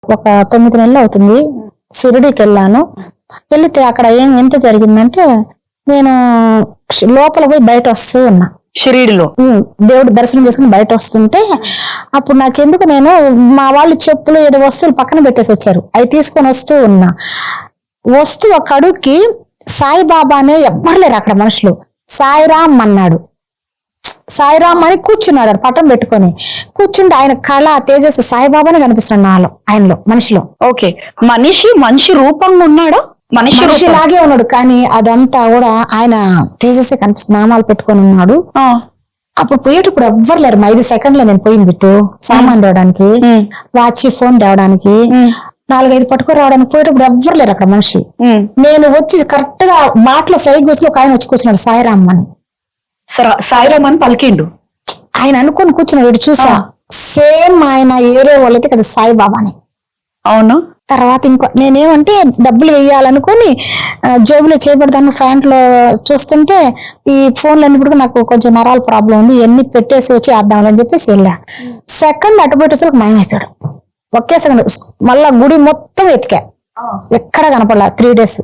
ఒక 9 నెలలు అవుతుంది. షిరిడీకి వెళ్ళాను. వెళితే అక్కడ ఎంత జరిగిందంటే, నేను లోపల పోయి బయట వస్తూ ఉన్నా. షిరిడీలో దేవుడు దర్శనం చేసుకుని బయట వస్తుంటే, అప్పుడు నాకెందుకు నేను మా వాళ్ళు చెప్పులు ఏదో వస్తువులు పక్కన పెట్టేసి వచ్చారు, అవి తీసుకొని వస్తూ ఉన్నా. వస్తూ ఒక అడుగుకి సాయిబాబానే ఎవ్వరు లేరు అక్కడ మనుషులు. సాయిరామ్ అన్నాడు. సాయిరామ్ అని కూర్చున్నాడు పటం పెట్టుకొని. కూర్చుంటే ఆయన కళ తేజస్సు సాయిబాబానే కనిపిస్తున్నాడు నాలో, ఆయనలో, మనిషిలో. ఓకే, మనిషి రూపంగా ఉన్నాడా? మనిషిలాగే ఉన్నాడు, కానీ అదంతా కూడా ఆయన తేజస్సే కనిపిస్తుంది. నామాలు పెట్టుకొని ఉన్నాడు. అప్పుడు పోయేటప్పుడు ఎవ్వరు లేరు. 5 సెకండ్లో నేను పోయింది ఇటు సామాన్ తేవడానికి, వాచ్ ఫోన్ తేవడానికి, 4-5 పట్టుకొని రావడానికి పోయేటప్పుడు ఎవ్వరు లేరు అక్కడ మనిషి. నేను వచ్చి కరెక్ట్ గా మాటలో సరిగూసులో ఒక ఆయన వచ్చి కూర్చున్నాడు, సాయిరామ్ అని. సాయిరామ్ అని పలికిండు. ఆయన అనుకుని కూర్చున్నాడు. చూసా సేమ్ ఆయన ఏరే వాళ్ళైతే కదా సాయిబాబాని. అవును. తర్వాత ఇంకో నేనేమంటే డబ్బులు వేయాలనుకుని జేబులో చేపడతాను, ప్యాంట్ లో చూస్తుంటే ఈ ఫోన్లు అన్నిప్పుడు నాకు కొంచెం నరాల ప్రాబ్లం ఉంది, ఇవన్నీ పెట్టేసి వచ్చి వేద్దామని చెప్పేసి వెళ్ళా. సెకండ్ అటుబెట్టేసరికి మాయమైపోయాడు. ఒకే సెకండ్. మళ్ళా గుడి మొత్తం ఎతికా, ఎక్కడ కనపడలా 3 days.